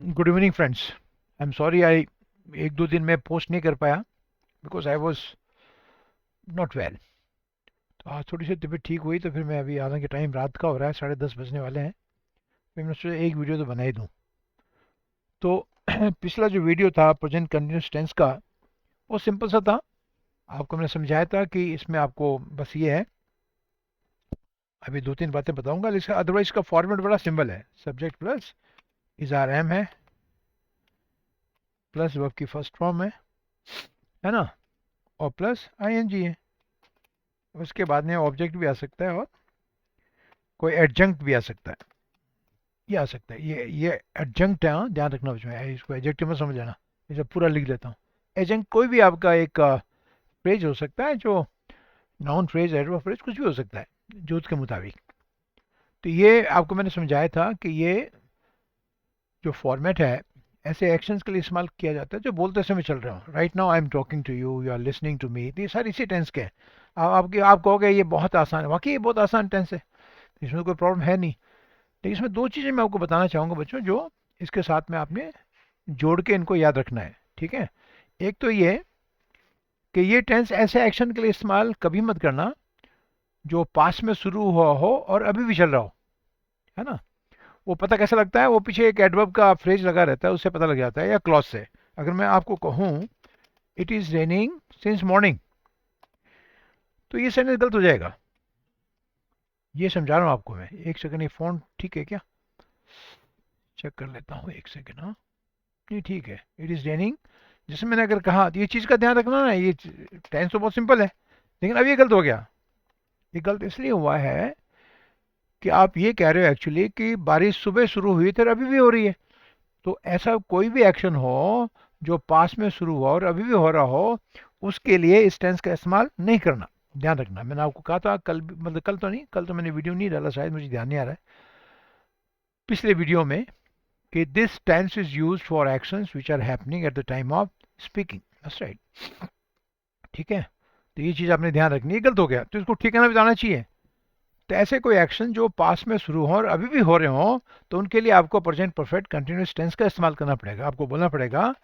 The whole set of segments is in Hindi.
Good evening friends. I am sorry I एक दो दिन में पोस्ट नहीं कर पाया because I was not well. तो आज थोड़ी सी तबीयत ठीक हुई तो फिर मैं अभी हालांकि टाइम रात का हो रहा है, 10:30 बजने वाले हैं, फिर मैं सोचा एक वीडियो तो बना ही दूँ। तो पिछला जो वीडियो था प्रेजेंट कंटिन्यूस टेंस का, वो सिंपल सा था। आपको मैंने समझाया था कि इसमें आपको बस ये है, अभी दो तीन बातें बताऊंगा, लेकिन अदरवाइज का फॉर्मेट बड़ा सिंपल है। Subject plus is are am है, प्लस वर्ब की फर्स्ट फॉर्म है ना, और प्लस आई एन जी है। उसके बाद में ऑब्जेक्ट भी आ सकता है और कोई एडजंक्ट भी आ सकता है। ये आ सकता है, ये एडजंक्ट है, हाँ ध्यान रखना उसमें, इसको एडजेक्टिव में समझ आना। इसे पूरा लिख लेता हूँ। एडजंक्ट कोई भी आपका एक फ्रेज हो सकता है, जो नाउन फ्रेज, एडवर्ब फ्रेज, कुछ भी हो सकता है जरूरत के मुताबिक। तो ये आपको मैंने समझाया था कि ये जो फॉर्मेट है, ऐसे एक्शंस के लिए इस्तेमाल किया जाता है जो बोलते समय चल रहे हो। Right now I am talking to you, you are listening to me, तो ये सारी इसी टेंस के हैं। आप कहोगे ये बहुत आसान है, वाकई ये बहुत आसान टेंस है, इसमें कोई प्रॉब्लम है नहीं। लेकिन इसमें दो चीज़ें मैं आपको बताना चाहूँगा बच्चों, जो इसके साथ में आपने जोड़ के इनको याद रखना है। ठीक है। एक तो ये कि ये टेंस ऐसे एक्शन के लिए इस्तेमाल कभी मत करना जो पास्ट में शुरू हुआ हो और अभी भी चल रहा हो, है ना। वो पता कैसे लगता है, वो पीछे एक एडवर्ब का फ्रेज लगा रहता है, उससे पता लग जाता है, या क्लॉज से। अगर मैं आपको कहूँ it is raining since morning, तो ये सेंटेंस गलत हो जाएगा। ये समझा रहा हूँ आपको मैं। एक सेकंड, ये फ़ोन ठीक है क्या, चेक कर लेता हूँ, एक सेकंड। हाँ, नहीं ठीक है। इट इज़ रेनिंग, जैसे मैंने अगर कहा, तो ये चीज़ का ध्यान रखना ना, ये टेंस तो बहुत सिंपल है, लेकिन अब ये गलत हो गया। ये गलत इसलिए हुआ है कि आप ये कह रहे हो एक्चुअली कि बारिश सुबह शुरू हुई थी और अभी भी हो रही है। तो ऐसा कोई भी एक्शन हो जो पास में शुरू हुआ और अभी भी हो रहा हो, उसके लिए इस टेंस का इस्तेमाल नहीं करना। ध्यान रखना, मैंने आपको कहा था कल मतलब कल तो नहीं, कल तो मैंने वीडियो नहीं डाला शायद, मुझे ध्यान नहीं आ रहा है, पिछले वीडियो में, कि this tense is use for actions which are happening at the time of speaking. That's right. ठीक है। तो ये चीज़ आपने ध्यान रखनी है, गलत हो गया तो इसको ठीक करना भी आना चाहिए। तो ऐसे कोई एक्शन जो पास में शुरू हो और अभी भी हो रहे हो, तो उनके लिए आपको प्रेजेंट परफेक्ट कंटिन्यूस टेंस का इस्तेमाल करना पड़ेगा। आपको बोलना पड़ेगा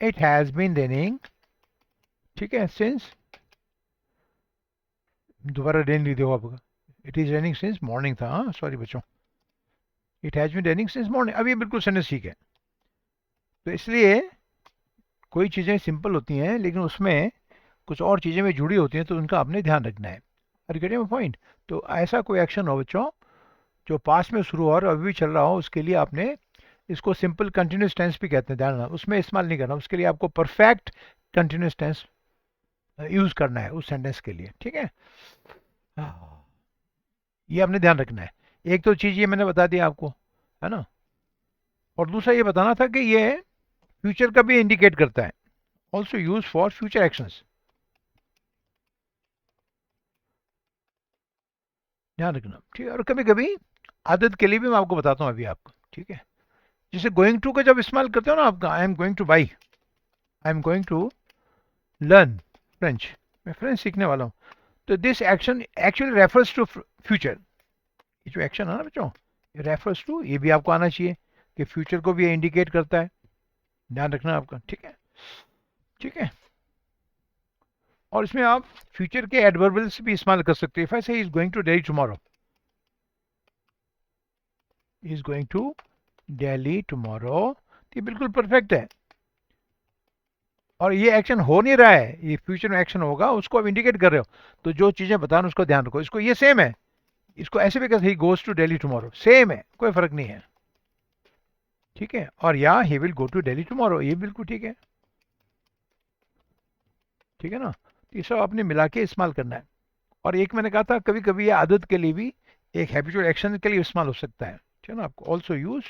इट हैज़ बीन रेनिंग, ठीक है, सिंस, दोबारा रेन लिख दो आपका, it is raining since morning था, हाँ सॉरी बच्चों, it has been raining since morning. अब ये बिल्कुल सेंटेंस ठीक है। तो इसलिए कोई चीज़ें सिंपल होती हैं लेकिन उसमें कुछ और चीज़ें भी जुड़ी होती हैं, तो उनका आपने ध्यान रखना है। Are getting my point. तो ऐसा कोई एक्शन हो बच्चों जो पास में शुरू हो और अभी भी चल रहा हो, उसके लिए आपने, इसको सिंपल कंटिन्यूस टेंस भी कहते हैं, ध्यान रखना, उसमें इस्तेमाल नहीं करना। उसके लिए आपको परफेक्ट कंटिन्यूस टेंस यूज करना है उस सेंटेंस के लिए। ठीक है। हाँ, ये आपने ध्यान रखना है। एक तो चीज़ ये मैंने बता दिया आपको, है ना। और दूसरा ये बताना था कि ये फ्यूचर का भी इंडिकेट करता है, also use for future actions. ध्यान रखना, ठीक है। और कभी कभी आदत के लिए भी मैं आपको बताता हूँ अभी आपको, ठीक है। जैसे गोइंग टू का जब इस्तेमाल करते हो ना आपका, I am going to buy, I am going to learn French, मैं फ्रेंच सीखने वाला हूँ। तो this action actually refers to future. ये जो एक्शन है ना बच्चों, ये रेफर्स टू, ये भी आपको आना चाहिए कि फ्यूचर को भी ये इंडिकेट करता है। ध्यान रखना आपका, ठीक है। ठीक है। और इसमें आप फ्यूचर के एडवर्बल्स भी इस्तेमाल कर सकते हैं। If I say is going to Delhi tomorrow, is going to Delhi tomorrow, ये बिल्कुल परफेक्ट है। और ये एक्शन हो नहीं रहा है, ये फ्यूचर में एक्शन होगा, उसको आप इंडिकेट कर रहे हो। तो जो चीजें बता रहे हो उसको ध्यान रखो। इसको ये सेम है, इसको ऐसे भी कहते हैं, he goes to Delhi tomorrow, same है, कोई फर्क नहीं है। ठीक है। और या he will go to Delhi tomorrow, ये बिल्कुल ठीक है। ठीक है ना। तो ये सब आपने मिला के इस्तेमाल करना है। और एक मैंने कहा था कभी कभी ये आदत के लिए भी, एक हैबिचुअल एक्शन के लिए इस्तेमाल हो सकता है। ठीक है ना। आपको ऑल्सो यूज,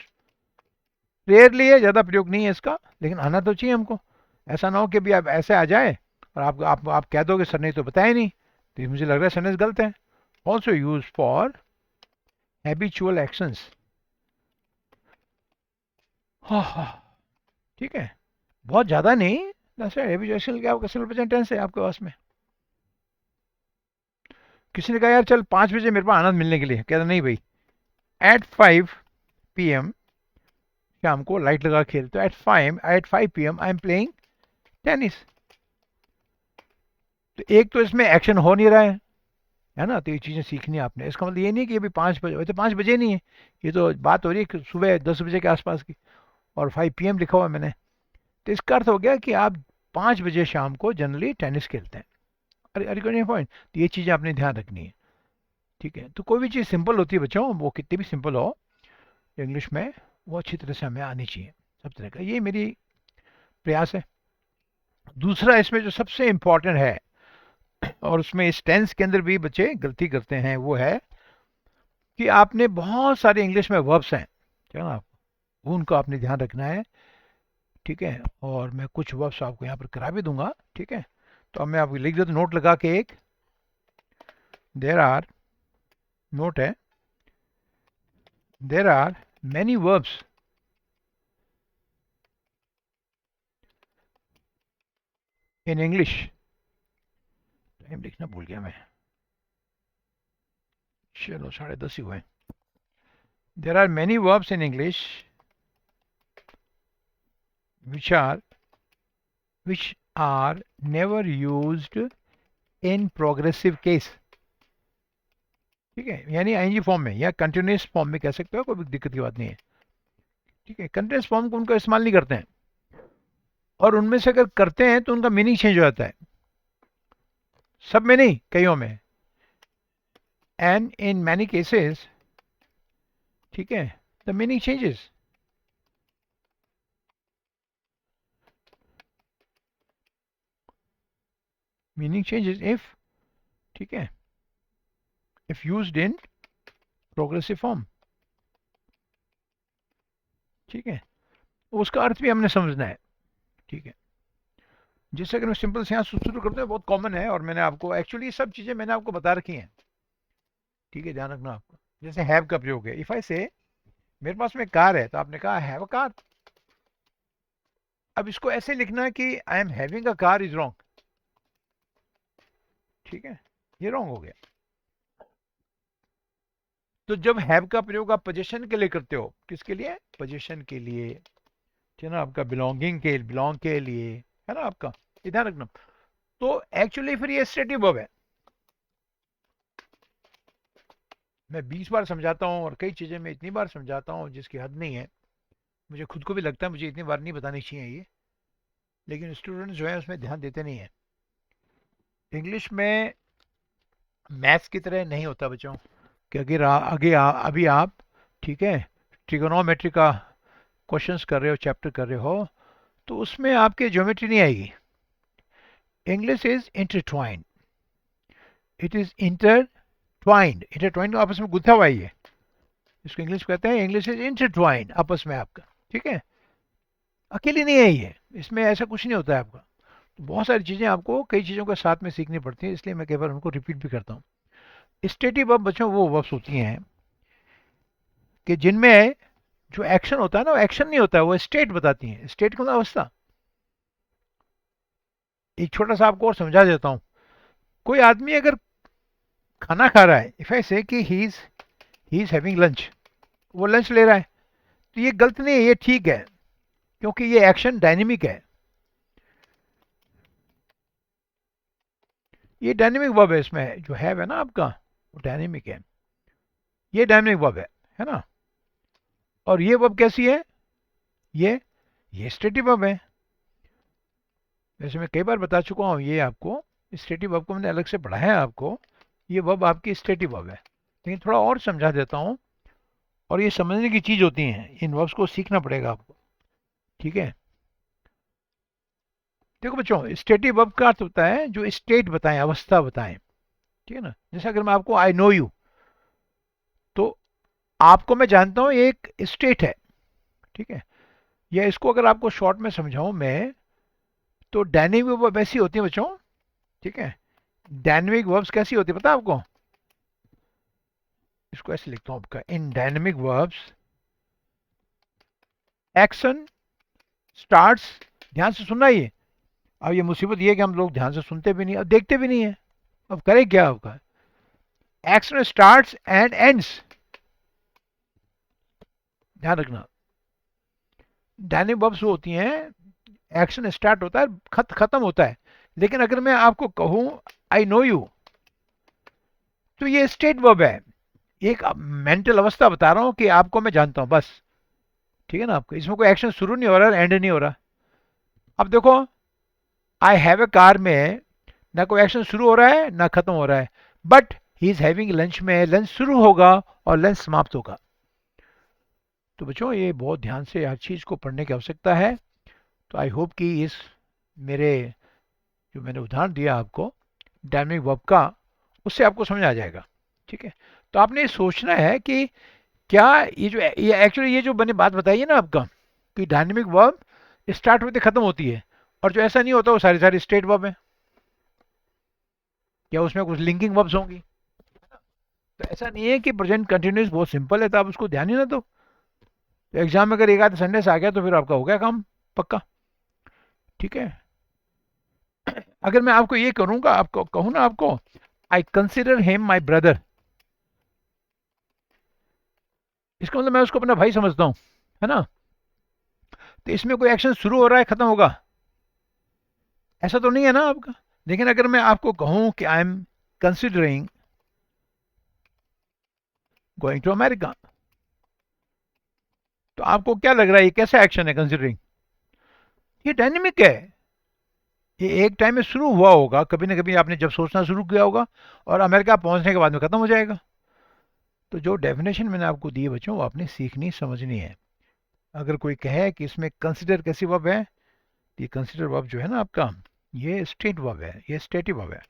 रेयरली है, ज़्यादा प्रयोग नहीं है इसका, लेकिन आना तो चाहिए हमको। ऐसा ना हो कि भी आप ऐसे आ जाए और आप कह दोगे सर ने तो बताया नहीं, तो ये मुझे लग रहा है सेंटेंस गलत है। Also use for habitual actions. हाँ हाँ, ठीक है। बहुत ज़्यादा नहीं, दस हैबिचुअल एक्शन क्या, आपका सिंपल प्रेजेंट टेंस है आपके पास में। किसी ने कहा यार चल 5 बजे मेरे पास आनंद मिलने के लिए, कहता नहीं भाई, एट 5 PM शाम को लाइट लगा खेलते हो, at 5 PM I am playing tennis. तो एक तो इसमें एक्शन हो नहीं रहा है ना, तो ये चीज़ें सीखनी है आपने। इसका मतलब ये नहीं कि अभी 5 बजे, वैसे 5 बजे नहीं है, ये तो बात हो रही है कि सुबह 10 बजे के आसपास की, और 5 PM लिखा हुआ है मैंने। तो इसका अर्थ हो गया कि आप 5 बजे शाम को जनरली टेनिस खेलते हैं। अरे पॉइंट, तो ये चीज़ें आपने ध्यान रखनी है, ठीक है। तो कोई भी चीज़ सिंपल होती है बच्चों, वो कितनी भी सिंपल हो इंग्लिश में, वो अच्छी तरह से हमें आनी चाहिए सब तरह का, ये मेरी प्रयास है। दूसरा इसमें जो सबसे इम्पोर्टेंट है, और उसमें इस टेंस के अंदर भी बच्चे गलती करते हैं, वो है कि आपने बहुत सारे इंग्लिश में वर्ब्स हैं, क्या ना, उनको आपने ध्यान रखना है, ठीक है। और मैं कुछ वर्ब्स आपको यहाँ पर करा भी दूंगा, ठीक है। तो अब मैं आपको लिख देता हूँ नोट लगा के, एक देर आर, नोट है, there are many verbs in English. Time लिखना भूल गया मैं, चलो 10:30 ही हुए। There are many verbs in English which are which are never used in progressive case, ठीक है, यानी आईएनजी फॉर्म में या कंटिन्यूस फॉर्म में कह सकते हो, कोई दिक्कत की बात नहीं है, ठीक है। कंटिन्यूस फॉर्म को उनका इस्तेमाल नहीं करते हैं, और उनमें से अगर करते हैं तो उनका मीनिंग चेंज हो जाता है, सब में नहीं, कईयों में, एंड इन मैनी केसेस, ठीक है, the meaning changes. Meaning changes if, ठीक है, if used in progressive form, ठीक है। उसका अर्थ भी हमने समझना है, ठीक है। जैसे अगर मैं सिंपल से यहाँ शुरू करते हैं, बहुत कॉमन है, और मैंने आपको एक्चुअली सब चीज़ें मैंने आपको बता रखी हैं, ठीक है, ध्यान रखना आपको। जैसे हैव का प्रयोग है, इफ आई से मेरे पास में कार है, तो आपने कहा हैव अ कार। अब इसको ऐसे लिखना है कि I am having a car is wrong, ठीक है, ये रॉन्ग हो गया। तो जब हैव का प्रयोग आप पोजीशन के लिए करते हो, किसके लिए, पोजीशन के लिए, ठीक है ना, आपका बिलोंग के लिए, है ना आपका, ये ध्यान रखना। तो एक्चुअली फिर ये स्टेटिव वर्ब है। मैं 20 बार समझाता हूँ, और कई चीज़ें मैं इतनी बार समझाता हूँ जिसकी हद नहीं है, मुझे खुद को भी लगता है मुझे इतनी बार नहीं बतानी चाहिए ये, लेकिन स्टूडेंट्स जो है उसमें ध्यान देते नहीं है। इंग्लिश में मैथ्स की तरह नहीं होता बच्चों, कि अभी आप, ठीक है, ट्रिगोनोमेट्री का क्वेश्चंस कर रहे हो, चैप्टर कर रहे हो, तो उसमें आपके ज्योमेट्री नहीं आएगी। English is intertwined, it is intertwined आपस में गुथा हुआ है ये, इसको इंग्लिश कहते हैं, इंग्लिश इज इंटरट्वाइंड आपस में आपका, ठीक है, अकेली नहीं है ये, इसमें ऐसा कुछ नहीं होता है आपका। तो बहुत सारी चीज़ें आपको कई चीज़ों के साथ में सीखनी पड़ती हैं, इसलिए मैं कई बार उनको रिपीट भी करता हूँ। स्टेटिव वर्ब बच्चों वो वर्ब्स होती हैं कि जिनमें जो एक्शन होता है ना, वो एक्शन नहीं होता है, वो स्टेट बताती हैं। स्टेट का मतलब अवस्था। एक छोटा सा आपको और समझा देता हूँ। कोई आदमी अगर खाना खा रहा है, इफ आई से कि ही इज हैविंग लंच, वो लंच ले रहा है, तो ये गलत नहीं है, ये ठीक है, क्योंकि ये एक्शन डायनेमिक है, ये डायनेमिक वर्ब है। इसमें जो है ना आपका, वो डायनेमिक है, ये डायनेमिक वर्ब है ना। और ये वर्ब कैसी है, ये ये स्टेटिव वर्ब है। वैसे मैं कई बार बता चुका हूँ ये आपको, स्टेटिव वर्ब को मैंने अलग से पढ़ाया है आपको, ये वर्ब आपकी स्टेटिव वर्ब है। लेकिन थोड़ा और समझा देता हूँ, और ये समझने की चीज़ होती हैं, इन वर्ब्स को सीखना पड़ेगा आपको, ठीक है। देखो बच्चों, स्टेटिव वर्ब का अर्थ होता है जो स्टेट बताएं, अवस्था बताएं, ठीक है ना। जैसे अगर मैं आपको आई नो यू, तो आपको मैं जानता हूँ, ये एक स्टेट है, ठीक है। या इसको अगर आपको शॉर्ट में समझाऊं मैं, तो डायनेमिक वर्ब ऐसी होती है बच्चों, ठीक है। डायनेमिक वर्ब्स कैसी होती है पता है आपको, इसको ऐसे लिखता हूं आपका, in dynamic verbs action starts, ध्यान से सुनना ये। अब ये मुसीबत ये है कि हम लोग ध्यान से सुनते भी नहीं और देखते भी नहीं है, अब करें क्या आपका। एक्शन स्टार्ट्स एंड एंड्स, ध्यान रखना, डायनेमिक वर्ब्स वो होती हैं, एक्शन स्टार्ट होता है, खत्म होता है। लेकिन अगर मैं आपको कहूं आई नो यू, तो ये स्टेट वर्ब है, एक मेंटल अवस्था बता रहा हूं कि आपको मैं जानता हूं बस। ठीक है ना, आपको इसमें कोई एक्शन शुरू नहीं हो रहा, एंड नहीं हो रहा। अब देखो, आई हैव ए कार में ना कोई एक्शन शुरू हो रहा है ना खत्म हो रहा है, but he is having lunch में लंच शुरू होगा और लंच समाप्त होगा। तो बच्चों, ये बहुत ध्यान से हर चीज़ को पढ़ने की आवश्यकता है। तो आई होप कि इस मेरे जो मैंने उदाहरण दिया आपको डायनामिक वर्ब का, उससे आपको समझ आ जाएगा। ठीक है, तो आपने ये सोचना है कि क्या ये एक्चुअली ये जो मैंने बात बताई है ना आपका, कि डायनेमिक वर्ब स्टार्ट होते खत्म होती है, और जो ऐसा नहीं होता वो सारी सारी स्टेट वर्ब है, या उसमें कुछ लिंकिंग वर्ब्स होंगी। तो ऐसा नहीं है कि प्रेजेंट कंटिन्यूस बहुत सिंपल है तो आप उसको ध्यान ही ना दो। तो एग्जाम में अगर एक आध संडे से आ गया तो फिर आपका हो गया काम पक्का। ठीक है, अगर मैं आपको ये करूंगा, आपको कहूँ ना आपको I consider him my brother, इसका मतलब मैं उसको अपना भाई समझता हूँ, है ना। तो इसमें कोई एक्शन शुरू हो रहा है खत्म होगा, ऐसा तो नहीं है ना आपका। लेकिन अगर मैं आपको कहूं कि I am considering going to America, तो आपको क्या लग रहा है, ये कैसा एक्शन है कंसिडरिंग? ये डायनेमिक है, ये एक टाइम में शुरू हुआ होगा कभी ना कभी, आपने जब सोचना शुरू किया होगा, और अमेरिका पहुंचने के बाद में खत्म हो जाएगा। तो जो डेफिनेशन मैंने आपको दी है बच्चों, वो आपने सीखनी समझनी है। अगर कोई कहे कि इसमें कंसिडर कैसी वर्ब है, तो ये कंसिडर वर्ब जो है ना आपका, ये स्टेट वर्ब है, ये स्टेटिव वर्ब है।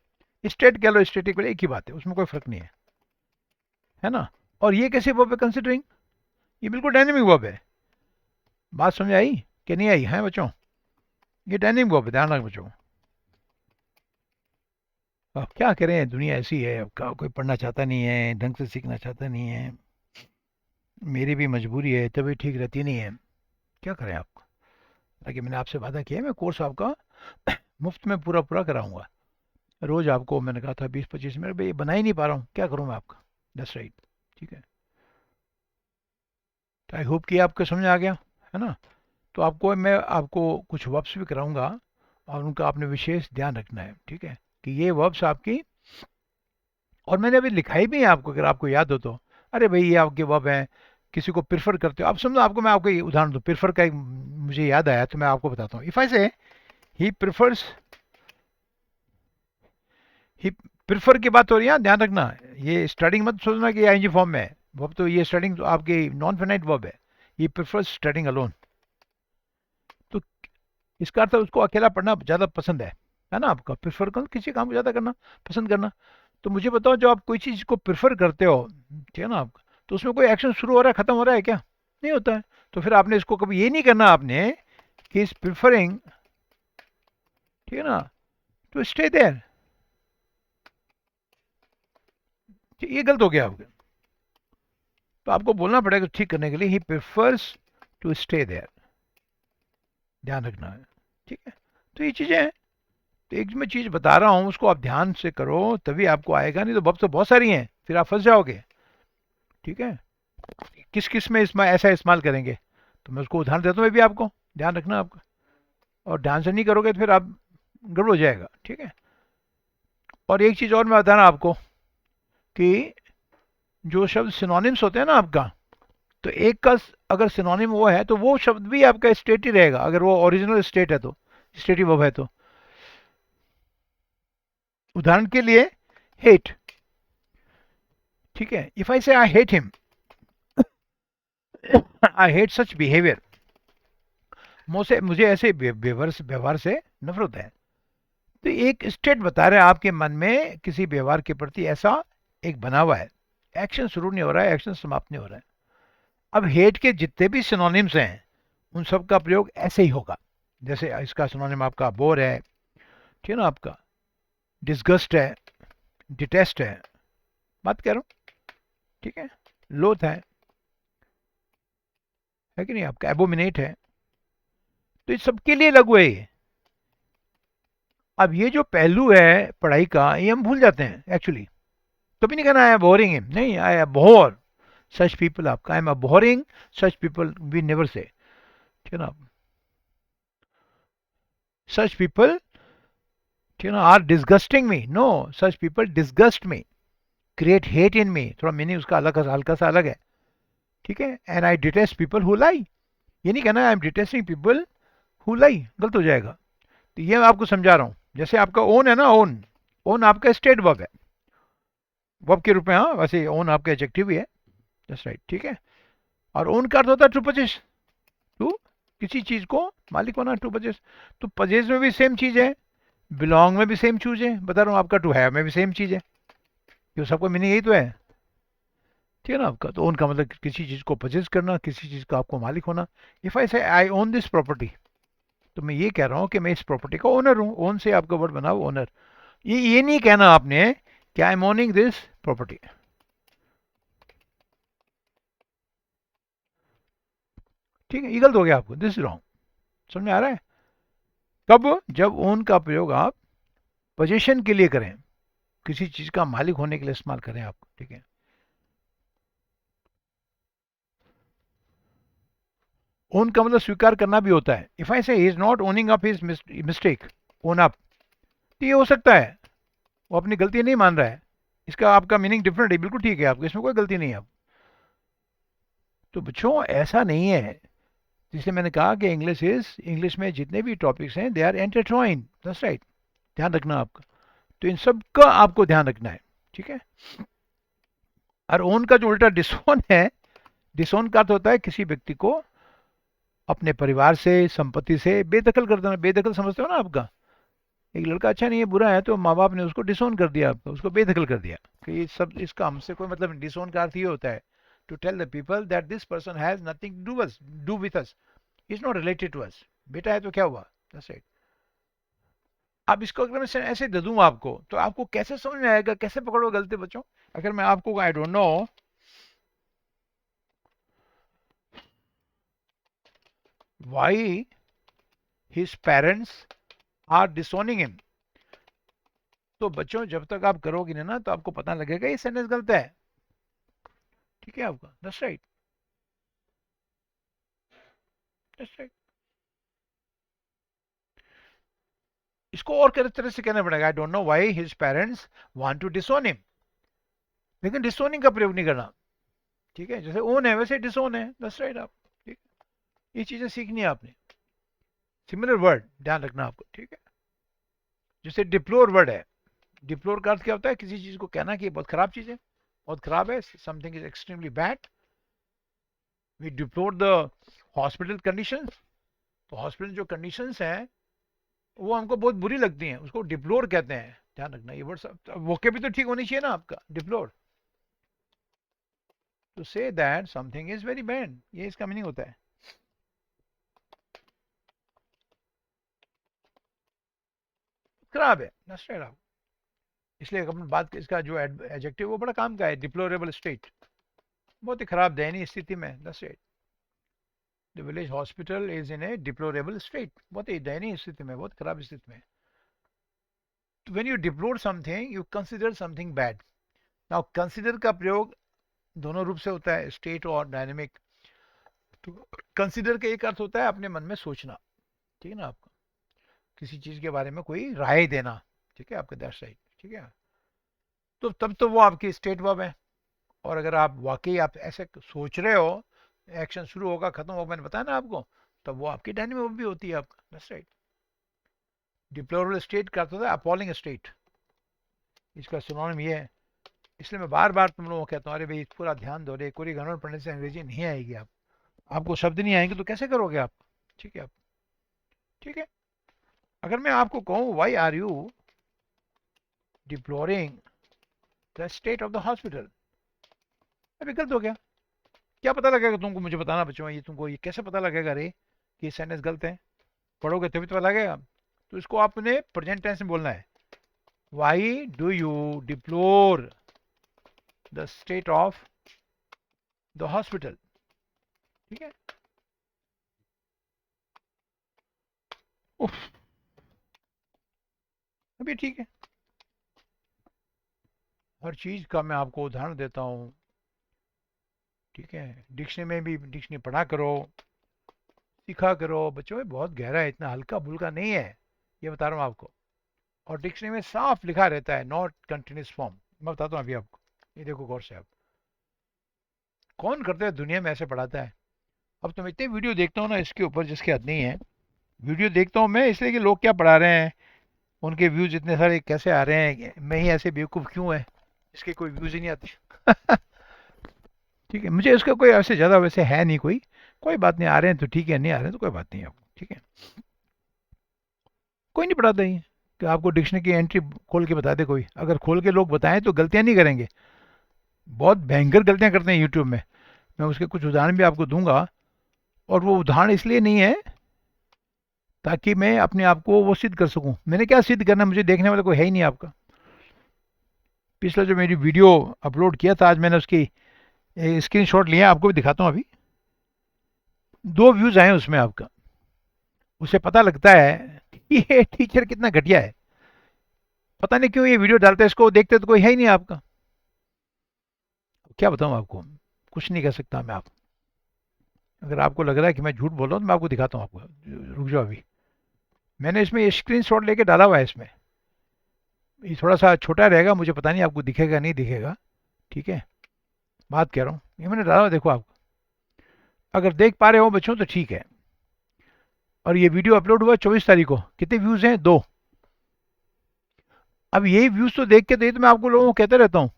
स्टेट कह लो स्टेटिक कह लो, एक ही बात है, उसमें कोई फर्क नहीं है ना। और ये कैसे वर्ब है कंसिडरिंग, ये बिल्कुल डायनेमिक वर्ब है। बात समझ आई कि नहीं आई है बच्चों? ये डायनेमिक वर्ब है, ध्यान रख बच्चों। अब क्या करें, दुनिया ऐसी है, अब कोई पढ़ना चाहता नहीं है, ढंग से सीखना चाहता नहीं है। मेरी भी मजबूरी है, तभी ठीक रहती नहीं है, क्या करें आप। ताकि मैंने आपसे वादा किया है, मैं कोर्स आपका मुफ्त में पूरा पूरा कराऊंगा। रोज आपको मैंने कहा था 20-25 मिनट, भाई ये बना ही नहीं पा रहा हूँ, क्या करूँ मैं आपका। That's right. ठीक है, तो आई होप कि आपको समझ आ गया, है ना। तो आपको मैं आपको कुछ वर्ब्स भी कराऊंगा, और उनका आपने विशेष ध्यान रखना है। ठीक है, कि ये वर्ब्स आपकी, और मैंने अभी लिखाई भी है आपको, अगर आपको याद हो तो। अरे भाई, ये आपके वर्ब हैं, किसी को प्रिफर करते हो आप, समझो आपको मैं आपको ये उदाहरण दूँ, प्रिफर का एक मुझे याद आया तो मैं आपको बताता हूँ। इफ आई से ही प्रिफर्स, ही प्रिफर की बात हो रही है, ध्यान रखना। ये स्टार्टिंग मत सोचना कि आईएनजी फॉर्म में है वर्ब, तो ये स्टार्टिंग तो आपकी नॉन फिनाइट वर्ब है। ही प्रिफर्स स्टार्टिंग अलोन, तो इसका अर्थ है उसको अकेला पढ़ना ज़्यादा पसंद है ना। आपका प्रिफर कर किसी काम को ज़्यादा करना पसंद करना। तो मुझे बताओ, जब आप कोई चीज़ को प्रेफर करते हो, ठीक है ना आप, तो उसमें कोई एक्शन शुरू हो रहा है खत्म हो रहा है क्या? नहीं होता है। तो फिर आपने इसको कभी ये नहीं करना आपने कि इस प्रिफरिंग, ठीक है ना, टू स्टे देयर, ये गलत हो गया आपके। तो आपको बोलना पड़ेगा ठीक करने के लिए, ही प्रिफर्स टू स्टे देयर, ध्यान रखना है। ठीक है, तो ये चीज़ें हैं। तो एक जो मैं चीज़ बता रहा हूँ उसको आप ध्यान से करो, तभी आपको आएगा, नहीं तो वर्ब तो बहुत सारी हैं, फिर आप फंस जाओगे। ठीक है, किस किस में इसमें ऐसा इस्तेमाल करेंगे, तो मैं उसको उदाहरण देता हूँ, मैं भी आपको ध्यान रखना आपका। और ध्यान से नहीं करोगे तो फिर आप गड़बड़ हो जाएगा। ठीक है, और एक चीज़ और मैं बताना आपको, कि जो शब्द सिनोनिम्स होते हैं ना आपका, तो एक का अगर सिनोनिम वो है, तो वो शब्द भी आपका स्टेट ही रहेगा, अगर वो ओरिजिनल स्टेट है तो, स्टेटिव वर्ब है तो। उदाहरण के लिए, हेट, ठीक है, इफ आई से I hate him, I hate such behaviour, मुझे ऐसे व्यवहार से नफरत है। तो एक स्टेट बता रहे हैं आपके मन में किसी व्यवहार के प्रति ऐसा एक बना हुआ है, एक्शन शुरू नहीं हो रहा है, एक्शन समाप्त नहीं हो रहा है। अब हेट के जितने भी सिनोनिम्स हैं, उन सब का प्रयोग ऐसे ही होगा। जैसे इसका सिनोनिम आपका बोर है, ठीक है ना, आपका डिस्गस्ट है, डिटेस्ट है, बात कह रहा हूँ। ठीक है, लोथ है कि नहीं, आपका एबोमिनेट है। तो इस सबके लिए लागू है ये। अब ये जो पहलू है पढ़ाई का, ये हम भूल जाते हैं एक्चुअली। कभी नहीं कहना आई एम बोरिंग हिम, नहीं, I am bore such people, आपका I am boring such people we never say. ठीक है ना, सच पीपल, ठीक है ना, are disgusting me, no, such people disgust me, create hate in me, थोड़ा मीनिंग उसका अलग, हल्का सा अलग है, ठीक है। And I detest people who lie, ये नहीं कहना I am detesting people who lie, गलत हो जाएगा। तो ये मैं आपको समझा रहा हूँ, जैसे आपका ओन है ना, ओन, ओन आपका स्टेट वर्ब है, वर्ब के रूप में, हाँ वैसे ओन आपका एडजेक्टिव ही है, जस्ट राइट, ठीक है। और ओन का अर्थ होता है टू पजेस, टू किसी चीज को मालिक होना, टू पजेस, तो पजेस में भी सेम चीज है, बिलोंग में भी सेम चीज है, बता रहा हूँ आपका टू हैव में भी सेम चीज है, ये सबको मीनिंग यही तो है, ठीक है ना आपका। तो ओन का मतलब किसी चीज को परचेज करना, किसी चीज का आपको मालिक होना। इफ आई से आई ओन दिस प्रॉपर्टी, तो मैं ये कह रहा हूँ कि मैं इस प्रॉपर्टी का ओनर हूँ, ओन से आपका वर्ड बना हुआ ओनर। ये नहीं कहना आपने कि I M owning this property, ठीक है, ये गलत हो गया आपको, दिस इज रॉन्ग, समझ में आ रहा है। कब, जब ओन का प्रयोग आप पोजीशन के लिए करें, किसी चीज का मालिक होने के लिए इस्तेमाल करें आप, ठीक है। ओन का मतलब स्वीकार करना भी होता है। इफ आई से he is not owning up his mistake, own up, तो ये हो सकता है वो अपनी गलती नहीं मान रहा है, इसका आपका मीनिंग डिफरेंट है, बिल्कुल ठीक है, आपको इसमें कोई गलती नहीं है। तो बच्चों ऐसा नहीं है, जिससे मैंने कहा कि इंग्लिश में जितने भी टॉपिक्स हैं दे आर एंटरट्वाइंड, दैट्स राइट, ध्यान रखना आपका। तो इन सब का आपको ध्यान रखना है, ठीक है। और ओन का जो उल्टा डिसोन है, डिसोन का अर्थ होता है किसी व्यक्ति को अपने परिवार से, संपत्ति से बेदखल कर देना, बेदखल समझते हो ना आपका, एक लड़का अच्छा नहीं है, बुरा है, तो माँ बाप ने उसको डिसोन कर दिया, आपको उसको बेदखल कर दिया कि ये सब, इसका हमसे कोई मतलब नहीं। डिसोन का अर्थ ये होता है to tell the people that this person has nothing do with us, is not related to us, बेटा है तो क्या हुआ, दैट्स इट। अब इसको अगर मैं ऐसे दे दूं आपको, तो आपको कैसे समझ में आएगा, कैसे पकड़ो गलती बच्चों। अगर मैं आपको I don't know why his parents are disowning him, तो बच्चों जब तक आप करोगे ना, तो आपको पता लगेगा ये सेंटेंस गलत है, ठीक है आपका, दैट्स राइट, दैट्स राइट। इसको और तरह से कहना पड़ेगा, I don't know why his parents want to disown him, लेकिन डिसोनिंग का प्रयोग नहीं करना, ठीक है। जैसे ओन है वैसे डिसोन है, दैट्स राइट आप, ठीक है। ये चीजें सीखनी है आपने, सिमिलर वर्ड ध्यान रखना आपको, ठीक है। जैसे डिप्लोर वर्ड है, डिप्लोर का अर्थ क्या होता है, किसी चीज को कहना कि ये बहुत खराब चीज है, बहुत खराब है, something is extremely bad. We deplore the hospital conditions, तो हॉस्पिटल जो कंडीशंस हैं वो हमको बहुत बुरी लगती हैं, उसको डिप्लोर कहते हैं, ध्यान रखना ये वर्ड, वोके भी तो ठीक होनी चाहिए ना आपका, deplore, to say that something is very bad, ये इसका मीनिंग होता है, खराब है, नष्ट है। इसलिए अपन बात, इसका जो एडजेक्टिव वो बड़ा काम का है, डिप्लोरेबल स्टेट, बहुत ही खराब दयनीय स्थिति में, that's it. The village hospital is in A deplorable state, बहुत ही दयनीय स्थिति में, बहुत खराब स्थिति में। तो when you deplore something you consider something bad. Now consider का प्रयोग दोनों रूप से होता है, स्टेट और डायनेमिक। तो कंसीडर का एक अर्थ होता है अपने मन में सोचना, ठीक है ना आपका, किसी चीज के बारे में कोई राय देना, ठीक है आपका, दैट्स राइट, ठीक है। तो तब तो वो आपकी स्टेट वर्ब है। और अगर आप वाकई आप ऐसे सोच रहे हो, एक्शन शुरू होगा खत्म होगा, मैंने बताया ना आपको, तब वो आपकी डायनेमिक वर्ब भी होती है आपका, दैट्स राइट। डिप्लोरेबल स्टेट का अर्थ होता है अपॉलिंग स्टेट, इसका सिनोनिम ये है। इसलिए मैं बार बार तुम लोगों को कहता हूँ, अरे भाई पूरा ध्यान दो रे, कोरी ग्रामर पढ़ने से अंग्रेजी नहीं आएगी, आप आपको शब्द नहीं आएंगे तो कैसे करोगे आप, ठीक है आप, ठीक है। अगर मैं आपको कहूँ why are you deploring the state of the hospital, अभी गलत हो गया, क्या पता लगेगा तुमको, मुझे बताना बच्चों, ये तुमको ये कैसे पता लगेगा रे कि सेंटेंस गलत है, पढ़ोगे तभी तो पता लगेगा। तो इसको आपने प्रेजेंट टेंस में बोलना है, why do you deplore the state of the hospital, ठीक है। उफ, अभी ठीक है, हर चीज का मैं आपको उदाहरण देता हूँ, ठीक है। डिक्शनरी में भी डिक्शनरी पढ़ा करो, सीखा करो बच्चों, ये बहुत गहरा है, इतना हल्का फुल्का नहीं है, ये बता रहा हूँ आपको। और डिक्शनरी में साफ लिखा रहता है नॉट कंटिन्यूस फॉर्म। मैं बताता हूँ अभी आपको, ये देखो गौर से आप। कौन करता है दुनिया में ऐसे पढ़ाता है? अब तो मैं इतने वीडियो देखता हूँ ना इसके ऊपर जिसके हद नहीं है। वीडियो देखता हूँ मैं इसलिए कि लोग क्या पढ़ा रहे हैं, उनके व्यूज इतने सारे कैसे आ रहे हैं, मैं ही ऐसे बेवकूफ़ क्यों है इसके कोई व्यूज ही नहीं आते। ठीक है, मुझे इसका कोई ऐसे ज़्यादा वैसे है नहीं कोई। कोई बात नहीं, आ रहे हैं तो ठीक है, नहीं आ रहे हैं तो कोई बात नहीं है आपको, ठीक है। कोई नहीं पढ़ाता ही कि आपको डिक्शनरी की एंट्री खोल के बता दे कोई। अगर खोल के लोग बताएं तो गलतियां नहीं करेंगे। बहुत भयंकर गलतियां करते हैं यूट्यूब में। मैं उसके कुछ उदाहरण भी आपको दूंगा। और वो उदाहरण इसलिए नहीं है ताकि मैं अपने आप को वो सिद्ध कर सकूं। मैंने क्या सिद्ध करना, मुझे देखने वाला कोई है ही नहीं आपका। पिछला जो मेरी वीडियो अपलोड किया था, आज मैंने उसकी स्क्रीनशॉट लिया, आपको भी दिखाता हूँ अभी। 2 व्यूज आए उसमें आपका। उसे पता लगता है कि ये टीचर कितना घटिया है। पता नहीं क्यों ये वीडियो डालता है, इसको देखते तो कोई है ही नहीं आपका। क्या बताऊं आपको, कुछ नहीं कह सकता मैं आप। अगर आपको लग रहा है कि मैं झूठ बोल रहा हूँ तो मैं आपको दिखाता हूँ आपको। रुक जाओ अभी। मैंने इसमें स्क्रीनशॉट लेके डाला हुआ है इसमें। ये थोड़ा सा छोटा रहेगा, मुझे पता नहीं आपको दिखेगा नहीं दिखेगा। ठीक है, बात कह रहा हूँ, ये मैंने डाला हुआ, देखो आपको। अगर देख पा रहे हो बच्चों तो ठीक है। और ये वीडियो अपलोड हुआ 24 तारीख को। कितने व्यूज हैं? 2। अब यही व्यूज तो देख के तो ये तो मैं आपको लोगों को कहता रहता हूँ,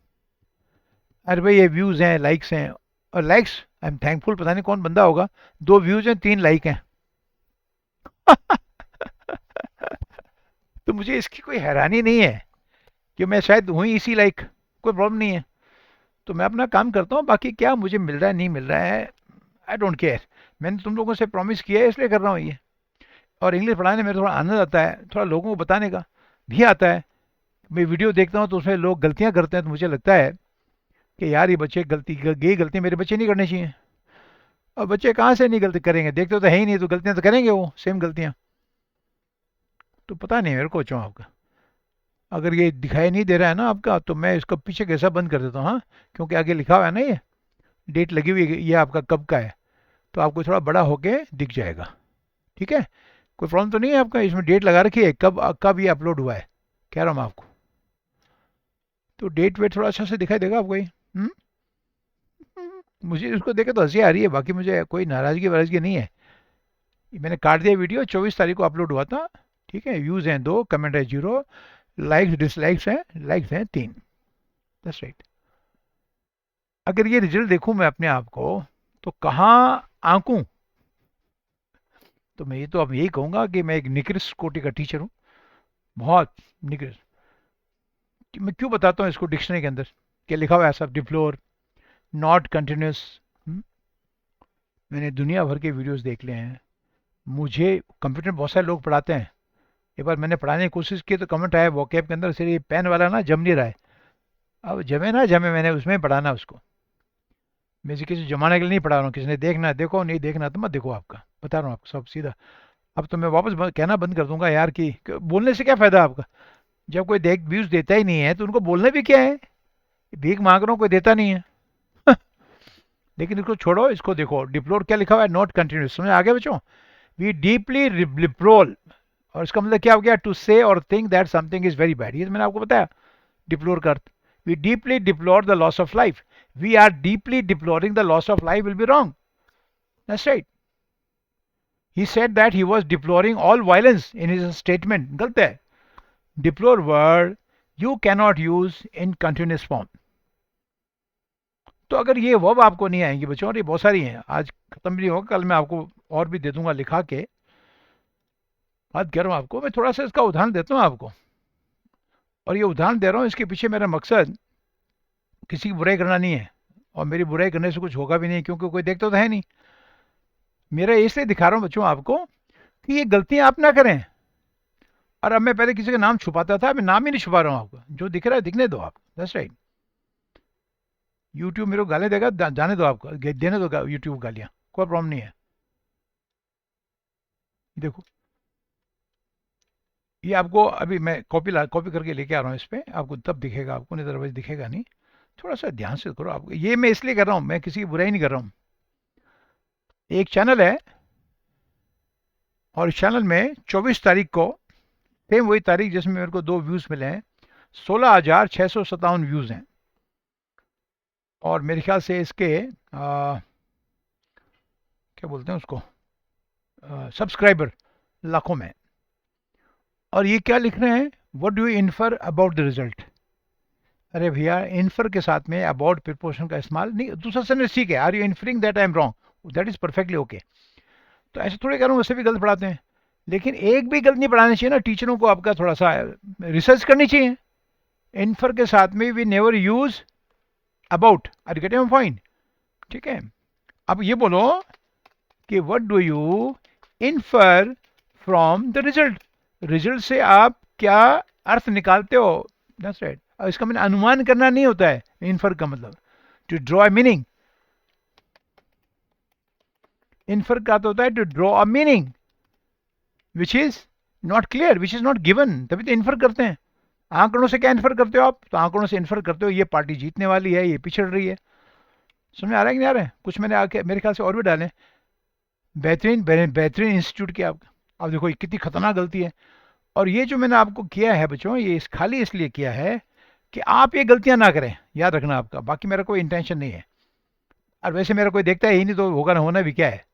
अरे भाई ये व्यूज हैं, लाइक्स हैं। और लाइक्स, आई एम थैंकफुल, पता नहीं कौन बंदा होगा, 2 व्यूज हैं, 3 लाइक हैं। तो मुझे इसकी कोई हैरानी नहीं है कि मैं शायद हुई इसी लाइक, कोई प्रॉब्लम नहीं है। तो मैं अपना काम करता हूँ, बाकी क्या मुझे मिल रहा है नहीं मिल रहा है, आई डोंट केयर। मैंने तुम लोगों से प्रॉमिस किया है इसलिए कर रहा हूँ ये। और इंग्लिश पढ़ाने में थोड़ा आनंद आता है, थोड़ा लोगों को बताने का भी आता है। मैं वीडियो देखता हूँ तो उसमें लोग गलतियाँ करते हैं तो मुझे लगता है कि यार ये बच्चे ये गलती मेरे बच्चे नहीं करने चाहिए। और बच्चे कहाँ से नहीं गलती करेंगे, देखते तो है ही नहीं, तो गलतियाँ तो करेंगे वो सेम गलतियाँ। तो पता नहीं मेरे को बच्चों आपका। अगर ये दिखाई नहीं दे रहा है ना आपका तो मैं इसको पीछे कैसा बंद कर देता हूँ, हाँ। क्योंकि आगे लिखा हुआ है ना, ये डेट लगी हुई है, ये आपका कब का है। तो आपको थोड़ा बड़ा होके दिख जाएगा, ठीक है। कोई प्रॉब्लम तो नहीं है आपका, इसमें डेट लगा रखी है कब कब ये अपलोड हुआ है, कह रहा हूँ मैं आपको। तो डेट वेट थोड़ा अच्छा से दिखाई देगा आपको ये। मुझे इसको देखे तो हंसी आ रही है, बाकी मुझे कोई नाराजगी वाराजगी नहीं है। ये मैंने काट दिया वीडियो, 24 तारीख को अपलोड हुआ था। ठीक है, व्यूज हैं 2, कमेंट है 0, लाइक्स डिसलाइक्स हैं, लाइक्स हैं 3। That's right. अगर ये रिजल्ट देखूं मैं अपने आप को तो कहाँ आंकूं। तो मैं ये तो अब यही कहूंगा कि मैं एक निकृष्ट कोटि का टीचर हूँ, बहुत निकृष्ट। मैं क्यों बताता हूँ इसको डिक्शनरी के अंदर क्या लिखा हुआ है, सब डिप्लोर, नॉट कंटिन्यूस। मैंने दुनिया भर के वीडियोस देख लिए हैं। मुझे कंप्यूटर में बहुत सारे लोग पढ़ाते हैं। एक बार मैंने पढ़ाने की कोशिश की तो कमेंट आया वोकैब के अंदर, सिर्फ ये पेन वाला ना जम नहीं रहा है। अब जमे ना जमे, मैंने उसमें पढ़ाना उसको। मैं किसी जमाने के लिए नहीं पढ़ा रहा हूँ, किसी ने देखना देखो, नहीं देखना तो मत देखो, आपका बता रहा हूँ आपको सब सीधा। अब तो मैं वापस कहना बंद कर दूंगा यार कि बोलने से क्या फ़ायदा आपका। जब कोई देख व्यूज़ देता ही नहीं है तो उनको बोलने भी क्या है। भीख मांग रहा हूँ, कोई देता नहीं है। लेकिन इसको छोड़ो, इसको देखो डिप्लोर क्या लिखा हुआ है, नॉट कंटिन्यूस। समझ आगे बच्चों, वी डीपली डिप्लोर। और इसका मतलब क्या हो गया, टू से और think that something is very bad. ये तो मैंने आपको बताया डिप्लोर का अर्थ। We deeply deplore the loss of life. We are deeply deploring the loss of life will be wrong. That's right. He said that he was deploring all violence in his statement, गलत है। Deplore word you cannot use in continuous form. तो अगर ये वर्ब आपको नहीं आएंगी बच्चों, और ये बहुत सारी हैं, आज खत्म भी नहीं होगा, कल मैं आपको और भी दे दूंगा लिखा के। बात कह रहा हूँ आपको, मैं थोड़ा सा इसका उदाहरण देता हूँ आपको। और ये उदाहरण दे रहा हूँ, इसके पीछे मेरा मकसद किसी की बुराई करना नहीं है। और मेरी बुराई करने से कुछ होगा भी नहीं, क्योंकि कोई देखता तो है नहीं। मेरा इसलिए दिखा रहा हूँ बच्चों आपको कि ये गलतियां आप ना करें। और अब मैं पहले किसी का नाम छुपाता था, मैं नाम ही नहीं छुपा रहा हूँ आपको, जो दिख रहा है दिखने दो आप। That's right. यूट्यूब मेरे को गाली देगा, जाने दो आपको, देने दो यूट्यूब गालियाँ, कोई प्रॉब्लम नहीं है। देखो, ये आपको अभी मैं कॉपी करके लेके आ रहा हूँ, इस पे आपको तब दिखेगा, आपको नहीं अदरवाइज दिखेगा नहीं। थोड़ा सा ध्यान से करो आपको, ये मैं इसलिए कर रहा हूँ, मैं किसी की बुराई नहीं कर रहा हूँ। एक चैनल है, और इस चैनल में 24 तारीख को, सेम वही तारीख जिसमें मेरे को 2 व्यूज़ मिले हैं, 16,657 व्यूज़ हैं। और मेरे ख्याल से इसके क्या बोलते हैं उसको, सब्सक्राइबर लाखों में। और ये क्या लिख रहे हैं, what do you infer about the result. अरे भैया, इन्फर के साथ में अबाउट प्रिपोजिशन का इस्तेमाल नहीं, दूसरा सेंटेंस ठीक है, are you inferring that I am wrong, that is perfectly okay. तो ऐसे थोड़ी करूँ, वैसे भी गलत पढ़ाते हैं, लेकिन एक भी गलत नहीं पढ़ाना चाहिए ना। टीचरों को आपका थोड़ा सा रिसर्च करनी चाहिए। इन्फर के साथ में we never use about, are getting my point. ठीक है, अब ये बोलो कि what do you infer from the result. Result से आप क्या अर्थ निकालते हो, दैट्स राइट। अब इसका मैंने अनुमान करना नहीं होता है, इन्फर का मतलब to draw a meaning. Infer का तो होता है to draw a meaning which is not clear, which is not given, तभी तो इन्फर करते हैं। आंकड़ों से क्या इन्फर करते हो आप, तो आंकड़ों से इन्फर करते हो ये पार्टी जीतने वाली है, ये पिछड़ रही है। समझ आ रहा है कि नहीं आ रहा है? कुछ मैंने आके मेरे ख्याल से और भी डाले, बेहतरीन बेहतरीन इंस्टीट्यूट किया आपका। अब देखो ये कितनी खतरनाक गलती है। और ये जो मैंने आपको किया है बच्चों, ये खाली इसलिए किया है कि आप ये गलतियां ना करें, याद रखना आपका, बाकी मेरा कोई इंटेंशन नहीं है। और वैसे मेरा कोई देखता है ही नहीं, तो होगा ना, होना भी क्या है।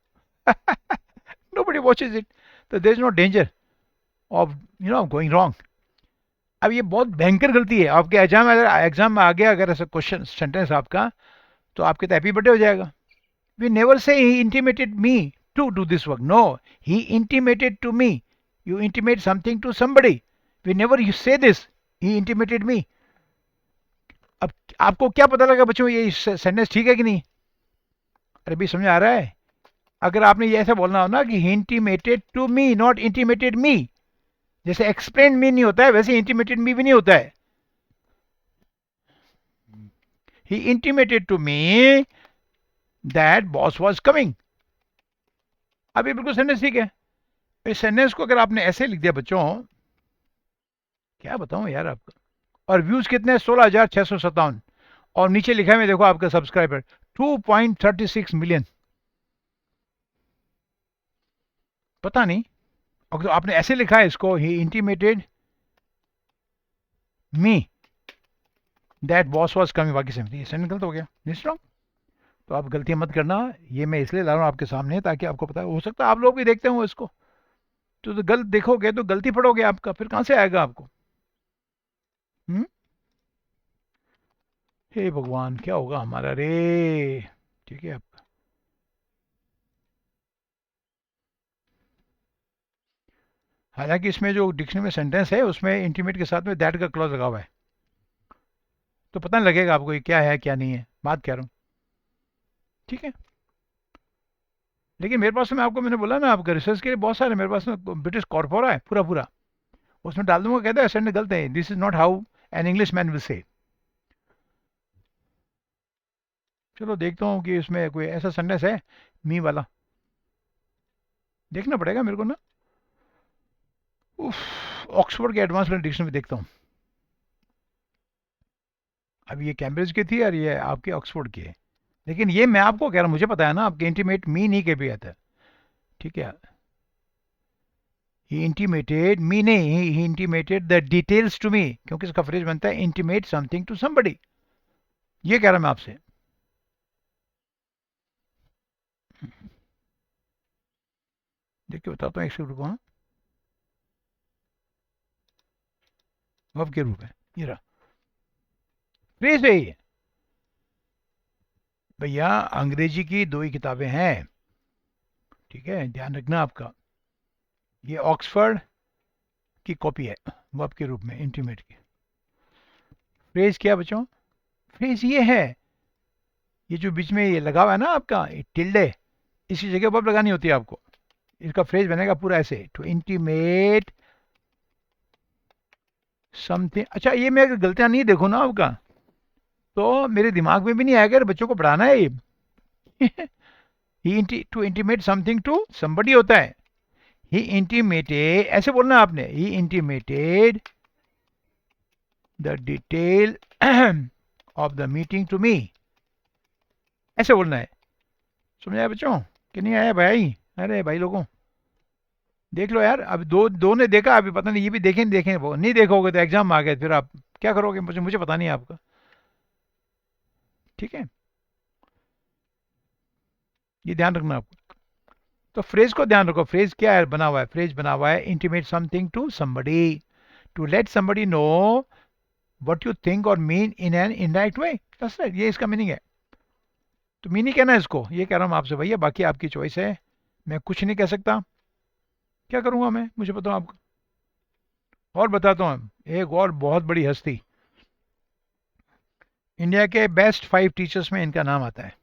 nobody watches it, तो there is no danger of going wrong। अब ये बहुत भयंकर गलती है आपके एग्जाम, अगर एग्जाम में आ गया अगर ऐसा क्वेश्चन सेंटेंस आपका, तो आपके तो हैप्पी बर्थडे हो जाएगा। We never say he intimated me to do this work, no, he intimated to me. You intimate something to somebody, we never you say this, he intimated me. अब आपको क्या पता लगा बच्चों ये सेंटेंस ठीक है कि नहीं? अरे भी समझ आ रहा है? अगर आपने ये ऐसा बोलना हो ना कि he intimated to me, not intimated me, जैसे एक्सप्लेन मी नहीं होता है वैसे इंटीमेटेड मी भी नहीं होता है। He intimated to me that boss was coming. अब ये बिल्कुल सेंटेंस ठीक है। इस सेंटेंस को अगर आपने ऐसे लिख दिया बच्चों, क्या बताऊं यार आपको। और व्यूज कितने, 16,657। और नीचे लिखा है, मैं देखो आपका सब्सक्राइबर 2.36 मिलियन। पता नहीं, अगर तो आपने ऐसे लिखा है इसको, he intimated me that boss was coming, बाकी समझिए ये सेंटेंस गलत हो गया, निश्चित। तो आप गलतियां मत करना, ये मैं इसलिए ला रहा हूँ आपके सामने ताकि आपको पता हो सकता है आप लोग भी देखते हो इसको, तो गलत देखोगे तो गलती पढ़ोगे आपका, फिर कहाँ से आएगा आपको। हम्म, हे भगवान क्या होगा हमारा रे। ठीक है आपका, हालांकि इसमें जो डिक्शनरी में सेंटेंस है उसमें इंटीमेट के साथ में दैट का क्लॉज लगा हुआ है, तो पता नहीं लगेगा आपको ये क्या है क्या नहीं है, बात कह रहा हूँ। ठीक है, लेकिन मेरे पास में आपको मैंने बोला ना, आपका रिसर्च के लिए बहुत सारे मेरे पास में ब्रिटिश कॉर्पोरा है पूरा पूरा, उसमें डाल दूंगा, कहता है सेंटेंस गलत है, this is not how an English man will say. चलो देखता हूँ कि इसमें कोई ऐसा सेंटेंस है मी वाला, देखना पड़ेगा मेरे को ना। ऑक्सफोर्ड के एडवांस डिक्शनरी देखता हूँ। अब ये कैम्ब्रिज की थी और ये आपके ऑक्सफोर्ड की है, लेकिन ये मैं आपको कह रहा हूँ, मुझे पता है ना, आपके इंटीमेट मी नहीं के भी आता है। ठीक है, ही इंटीमेटेड मी नहीं, he intimated the details to me, क्योंकि इसका फ्रेज बनता है इंटीमेट समथिंग टू समबडी, ये कह रहा मैं आपसे। देखिए बताता हूँ, एक सेकंड रुको। हाँ, वर्ब के रूप है, ये रहा फ्रेज है ये। भैया अंग्रेजी की 2 ही किताबें हैं, ठीक है, ध्यान रखना आपका। ये ऑक्सफोर्ड की कॉपी है, वर्ब के रूप में इंटीमेट की। फ्रेज क्या बच्चों, फ्रेज ये है, ये जो बीच में ये लगा हुआ है ना आपका टिल्डे, इसी जगह वर्ब लगानी होती है आपको। इसका फ्रेज बनेगा पूरा ऐसे, टू इंटीमेट समथिंग। अच्छा, ये मैं अगर गलतियां नहीं देखूँ ना आपका, तो मेरे दिमाग में भी नहीं आएगा बच्चों को पढ़ाना है ये। To intimate something to somebody होता है। ही इंटीमेटेड, ऐसे बोलना आपने, he intimated the detail of the meeting to me, ऐसे बोलना है। समझ आया बच्चों कि नहीं आया भाई? अरे भाई लोगों, देख लो यार, अभी दो दो ने देखा, अभी पता नहीं ये भी देखें नहीं देखें, वो नहीं देखोगे तो एग्जाम आ गए, फिर आप क्या करोगे, मुझे मुझे पता नहीं है आपका। ठीक है, ये ध्यान रखना आपको। तो फ्रेज को ध्यान रखो, फ्रेज क्या है बना हुआ है, फ्रेज बना हुआ है intimate something to somebody, to let somebody know what you think or mean in an indirect way, that's right, ये इसका मीनिंग है। तो मीनिंग कहना है इसको, ये कह रहा हूँ आपसे भैया, बाकी आपकी चॉइस है, मैं कुछ नहीं कह सकता, क्या करूँगा मैं, मुझे बताओ आपको। और बताता हूँ, एक और बहुत बड़ी हस्ती, इंडिया के बेस्ट 5 टीचर्स में इनका नाम आता है।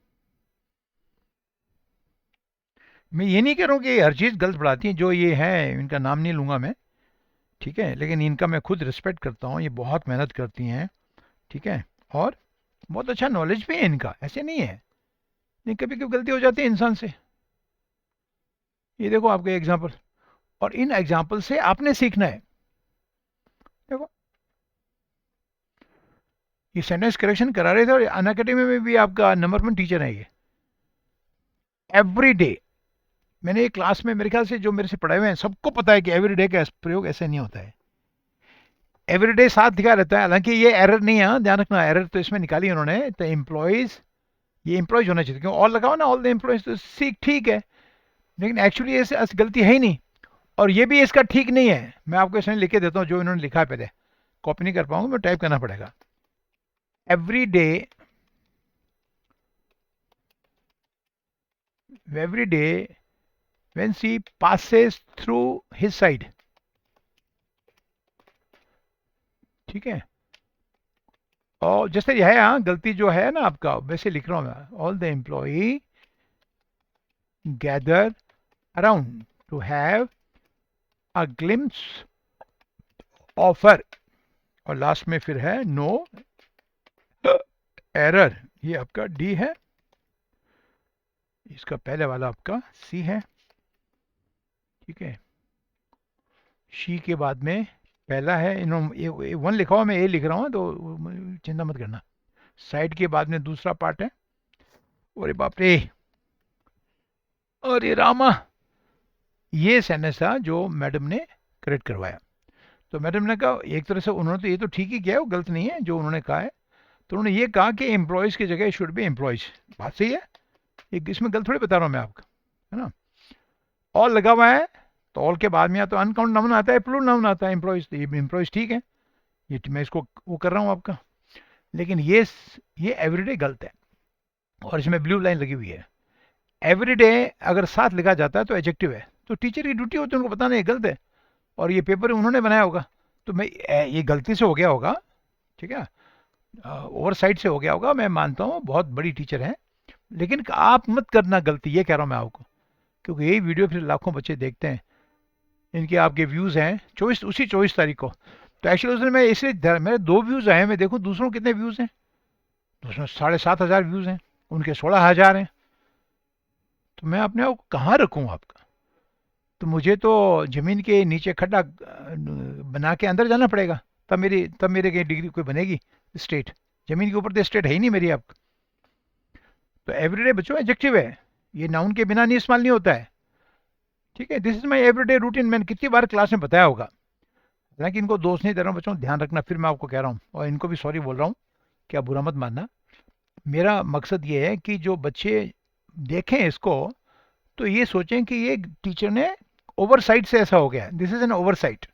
मैं ये नहीं कह रहा हूँ कि हर चीज़ गलत पढ़ाती हैं, जो ये है इनका नाम नहीं लूँगा मैं, ठीक है, लेकिन इनका मैं खुद रिस्पेक्ट करता हूँ, ये बहुत मेहनत करती हैं, ठीक है, और बहुत अच्छा नॉलेज भी है इनका, ऐसे नहीं है, नहीं कभी कभी गलती हो जाती है इंसान से। ये देखो आपके एग्जाम्पल, और इन एग्जाम्पल से आपने सीखना है। देखो, ये सेंटेंस करेक्शन करा रहे थे और अन अकेडमी में भी आपका नंबर 1 टीचर है ये, एवरी डे। मैंने एक क्लास में, मेरे ख्याल से जो मेरे से पढ़े हुए हैं सबको पता है कि एवरी डे का प्रयोग ऐसे नहीं होता है, एवरीडे साथ दिखा रहता है, हालांकि ये एरर नहीं है, ध्यान रखना, एरर तो इसमें निकाली उन्होंने, तो एम्प्लॉयज, ये एम्प्लॉयज होना चाहिए, क्यों ऑल लगाओ ना, ऑल द एम्प्लॉयज, तो सीख ठीक है, लेकिन एक्चुअली ऐसे गलती है ही नहीं, और ये भी इसका ठीक नहीं है। मैं आपको इसमें लिख के देता हूँ जो इन्होंने लिखा है, पहले कॉपी नहीं कर पाऊंगा मैं, टाइप करना पड़ेगा। Every day when she passes through his side, ठीक है, और जैसे यह है, हाँ गलती जो है ना आपका, वैसे लिख रहा हूँ मैं, all the employee gather around two have a glimpse offer, और लास्ट में फिर है नो एरर, ये आपका डी है, इसका पहले वाला आपका सी है, ठीक है, शी के बाद में पहला है, इन्होंने 1 लिखा हुआ, मैं ए लिख रहा हूँ, तो चिंता मत करना, साइड के बाद में दूसरा पार्ट है, अरे बाप रे, अरे रामा, ये सेंटेंस था जो मैडम ने करेक्ट करवाया। तो मैडम ने कहा, एक तरह से उन्होंने तो ये तो ठीक ही किया है, वो गलत नहीं है जो उन्होंने कहा है, तो उन्होंने ये कहा कि एम्प्लॉयज़ की जगह शुड बी एम्प्लॉयज़, बात सही है, ये इसमें गलत थोड़ी बता रहा हूँ मैं आपको, है ना। ऑल लगा हुआ है, तो ऑल के बाद में या तो अनकाउंट नाउन आता है, प्लूरल नाउन आता है, एम्प्लॉयज़, तो ये एम्प्लॉयज़ ठीक है, ये मैं इसको वो कर रहा हूँ आपका, लेकिन ये एवरीडे गलत है, और इसमें ब्लू लाइन लगी हुई है, एवरीडे अगर साथ लिखा जाता है तो एडजेक्टिव है, तो टीचर की ड्यूटी होती है उनको बताना ये गलत है, और ये पेपर उन्होंने बनाया होगा, तो मैं ये गलती से हो गया होगा, ठीक है, ओवर साइड से हो गया होगा, मैं मानता हूँ बहुत बड़ी टीचर है, लेकिन आप मत करना गलती, ये कह रहा हूँ मैं आपको, क्योंकि यही वीडियो फिर लाखों बच्चे देखते हैं, इनके आपके व्यूज़ हैं 24 तारीख को, तो एक्चुअली उसने, मैं इसलिए मेरे 2 व्यूज़ आए हैं, मैं देखूँ दूसरों के कितने व्यूज़ हैं, दूसरों 7,500 व्यूज़ हैं, उनके 16,000 हैं, तो मैं अपने आप को कहाँ रखूँ आपका, तो मुझे तो ज़मीन के नीचे खड्डा बना के अंदर जाना पड़ेगा, तब मेरे की डिग्री कोई बनेगी स्टेट, ज़मीन के ऊपर तो स्टेट है ही नहीं मेरी आप। तो एवरीडे बच्चों एडजेक्टिव है, ये नाउन के बिना नहीं इस्तेमाल नहीं होता है, ठीक है, this is my everyday routine, मैंने कितनी बार क्लास में बताया होगा, हालांकि इनको दोष नहीं दे रहा हूँ बच्चों, ध्यान रखना, फिर मैं आपको कह रहा हूँ, और इनको भी सॉरी बोल रहा हूँ, क्या बुरा मत मानना, मेरा मकसद ये है कि जो बच्चे देखें इसको, तो ये सोचें कि ये टीचर ने ओवरसाइट से ऐसा हो गया, दिस इज एन ओवरसाइट,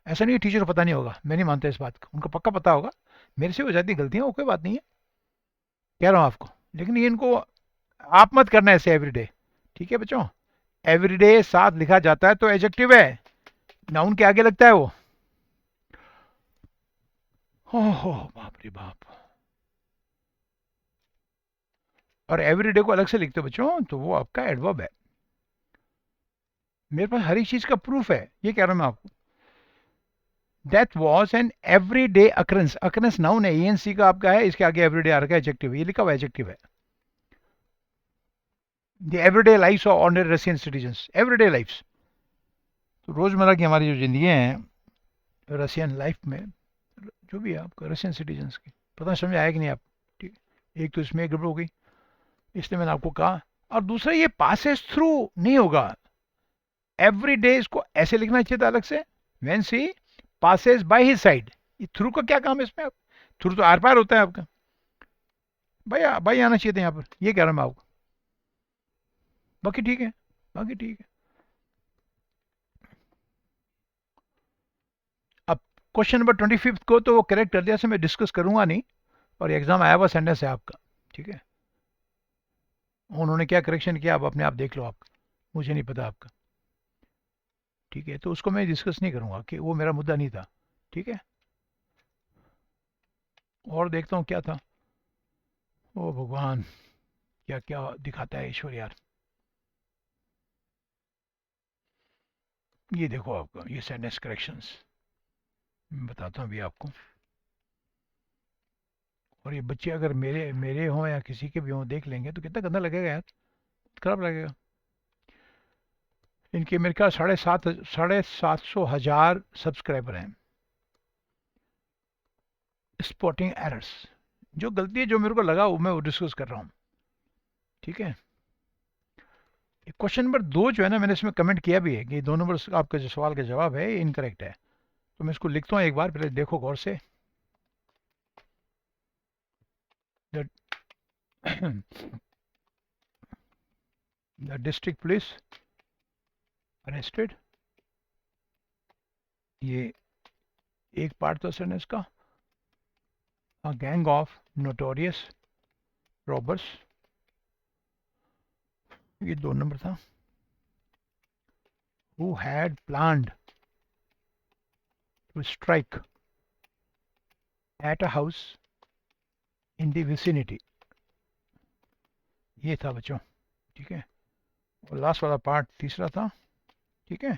ऐसा नहीं है टीचर को पता नहीं होगा, मैं नहीं मानता इस बात को, उनको पक्का पता होगा, मेरे से हो जाती गलतियां, वो कोई बात नहीं है, कह रहा हूँ आपको, लेकिन ये इनको आप मत करना ऐसे एवरीडे, ठीक है बच्चों, एवरीडे साथ लिखा जाता है तो एडजेक्टिव है, नाउन के आगे लगता है वो, हो बाप रे बाप, और एवरीडे को अलग से लिखते हो बच्चों, तो वो आपका एडवर्ब है, मेरे पास हर एक चीज का प्रूफ है, ये कह रहा हूं मैं आपको, that was an every day occurrence, occurrence noun है, ENC का आपका है, इसके आगे एवरीडे आ रखा है एडजेक्टिव, ये लिखा हुआ एडजेक्टिव है, the everyday lifes of ordinary Russian citizens, everyday lifes, तो रोजमर्रा की हमारी जो जिंदगी हैं रशियन लाइफ में, जो भी है आपका रशियन सिटीजन्स की, पता समझ आया कि नहीं आप, ठीक, एक तो इसमें गड़बड़ हो गई, इसलिए मैंने आपको कहा, और दूसरा ये पासेस थ्रू नहीं होगा, एवरी डे इसको ऐसे लिखना चाहिए था अलग से, when she passes by his side. ये थ्रू का क्या काम है इसमें? थ्रू तो आर पार होता है आपका, भाई भाई आना चाहिए था यहाँ पर, ये कह रहा हूँ मैं आपको। बाकी ठीक है, बाकी ठीक है। अब क्वेश्चन नंबर 25 को तो वो करेक्ट कर दिया, से मैं डिस्कस करूंगा नहीं, और एग्जाम आया हुआ सेंटेंस है आपका, ठीक है। उन्होंने क्या करेक्शन किया आप अपने आप देख लो, आप, मुझे नहीं पता आपका, ठीक है। तो उसको मैं डिस्कस नहीं करूंगा कि वो मेरा मुद्दा नहीं था, ठीक है। और देखता हूँ क्या था। ओ भगवान, क्या क्या दिखाता है ईश्वर यार। ये देखो आपका, ये सेंटेंस करेक्शंस मैं बताता हूँ अभी आपको। और ये बच्चे अगर मेरे मेरे हों या किसी के भी हों देख लेंगे तो कितना गंदा लगेगा यार, खराब लगेगा। इनके मेरे ख्याल 750 सब्सक्राइबर हैं। स्पॉटिंग एरर्स, जो गलती है जो मेरे को लगा वो मैं वो डिस्कस कर रहा हूँ, ठीक है। क्वेश्चन नंबर 2 जो है ना, मैंने इसमें कमेंट किया भी है कि 2 नंबर आपका जो सवाल का जवाब है इनकरेक्ट है। तो मैं इसको लिखता हूँ एक बार, पहले देखो गौर से। द डिस्ट्रिक्ट पुलिस अरेस्टेड, ये एक पार्ट था सेंटेंस का। A gang of notorious robbers, ये 2 नंबर था। Who had planned to strike at a house in the vicinity, ये था बच्चों, ठीक है। और लास्ट वाला पार्ट तीसरा था, ठीक है।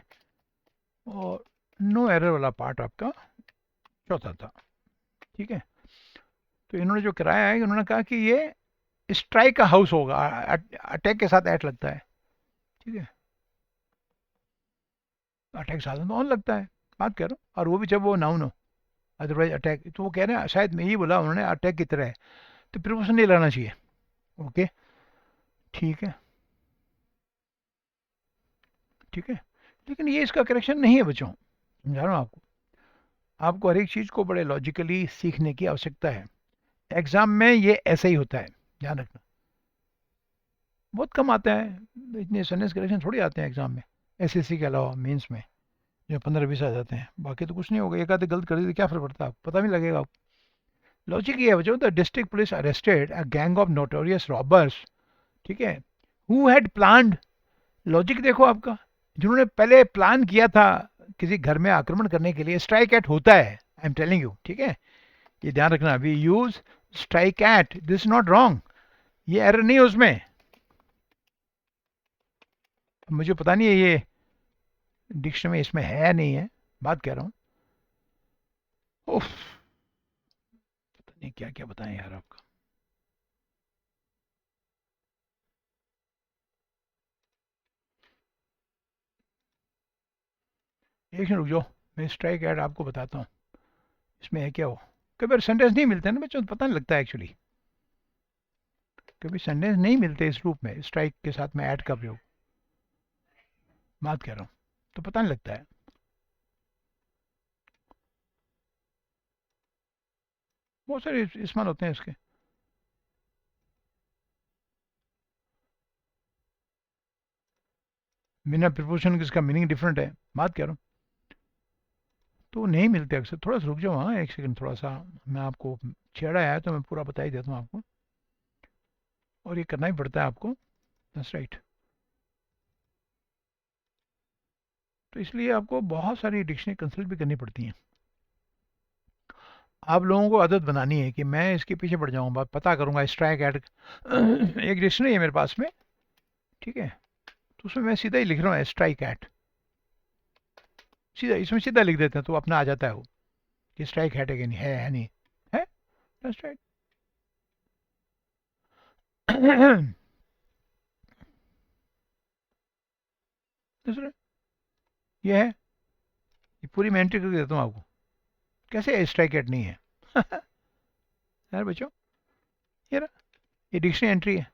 और नो एरर वाला पार्ट आपका चौथा था, ठीक है। तो इन्होंने जो कराया है, इन्होंने कहा कि ये स्ट्राइक का हाउस होगा, अटैक के साथ एट लगता है, ठीक है। अटैक साथ में ऑन लगता है, बात कर रहा हूँ, और वो भी जब वो नाउन हो, अदरवाइज अटैक। तो वो कह रहे हैं, शायद मैं ही बोला उन्होंने अटैक की तरह है, तो प्रिपोजिशन नहीं लगाना चाहिए, ओके, ठीक है, ठीक है। लेकिन ये इसका करेक्शन नहीं है बच्चों, समझा रहा हूँ आपको। आपको हर एक चीज़ को बड़े लॉजिकली सीखने की आवश्यकता है। एग्ज़ाम में ये ऐसा ही होता है, ध्यान रखना। बहुत कम आता है, इतने सेंटेंस करेक्शन थोड़ी आते हैं एग्ज़ाम में, एसएससी के अलावा मेंस में जो 15-20 आ जाते हैं, बाकी तो कुछ नहीं होगा। एक आधे गलत कर दी तो क्या फर्क पड़ता है, आपको पता नहीं लगेगा आपको। लॉजिक ये है बच्चों, the district police arrested a gang of notorious robbers, ठीक है, हु हैड प्लान्ड। लॉजिक देखो आपका, जिन्होंने पहले प्लान किया था किसी घर में आक्रमण करने के लिए, स्ट्राइक एट होता है, आई एम टेलिंग यू, ठीक है। ये ध्यान रखना, we use strike at, this not wrong, ये एरर नहीं है उसमें। मुझे पता नहीं है ये डिक्शनरी में इसमें है या नहीं है, बात कह रहा हूँ। उफ, पता नहीं क्या क्या बताएं यार आपका। एक मिनट रुक जाओ, मैं स्ट्राइक एट आपको बताता हूँ इसमें है क्या। वो कई बार सेंटेंस नहीं मिलते ना बच्चों, तो पता नहीं लगता एक्चुअली, कभी सेंटेंस नहीं मिलते इस रूप में, स्ट्राइक के साथ में ऐड का प्रयोग, बात कह रहा हूँ, तो पता नहीं लगता है। बहुत सारे इस्तेमाल होते हैं इसके। बिना प्रिपोजिशन की इसका मीनिंग डिफरेंट है, बात कह रहा हूँ। तो नहीं मिलते अक्सर, थोड़ा सा रुक जाओ, हाँ एक सेकंड, थोड़ा सा मैं आपको छेड़ा है तो मैं पूरा बता ही देता हूँ आपको, और ये करना ही पड़ता है आपको, दैट्स राइट। तो इसलिए आपको बहुत सारी डिक्शनरी कंसल्ट भी करनी पड़ती हैं। आप लोगों को आदत बनानी है कि मैं इसके पीछे पड़ जाऊंगा, पता करूंगा स्ट्राइक एट। एक डिक्शनरी है मेरे पास में, ठीक है, तो उसमें मैं सीधा ही लिख रहा हूँ स्ट्राइक एट, सीधा इसमें सीधा लिख देते हैं तो अपना आ जाता है वो, कि स्ट्राइक एट है कि नहीं है नहीं है, दैट्स राइट। ये है, ये पूरी मैं एंट्री करके देता हूँ आपको, कैसे स्ट्राइक एट नहीं है। यार बच्चों, ये रहा, ये डिक्शनरी एंट्री है,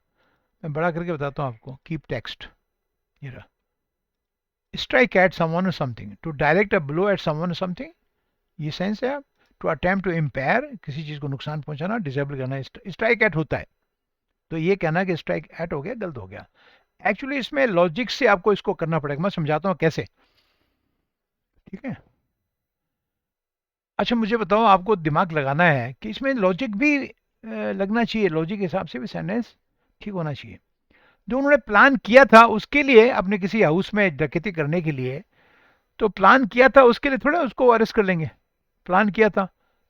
मैं बड़ा करके बताता हूँ आपको, कीप टेक्स्ट, ये रहा, स्ट्राइक एट समवन और something, to direct a blow at someone और समथिंग, ये सेंस है। टू अटेम्प्ट टू इम्पेयर, किसी चीज को नुकसान पहुंचाना, डिसेबल करना, स्ट्राइक एट होता है। तो ये कहना कि स्ट्राइक एट हो गया, गलत हो गया। एक्चुअली इसमें लॉजिक से आपको इसको करना पड़ेगा, मैं समझाता हूँ कैसे। ठीक है, अच्छा मुझे बताओ, आपको दिमाग लगाना है कि इसमें लॉजिक भी लगना चाहिए, लॉजिक के हिसाब से भी सेंटेंस ठीक होना चाहिए। जो उन्होंने प्लान किया था उसके लिए, अपने किसी हाउस में डकैती करने के लिए, तो प्लान किया था उसके लिए थोड़ा उसको अरेस्ट कर लेंगे। प्लान किया था,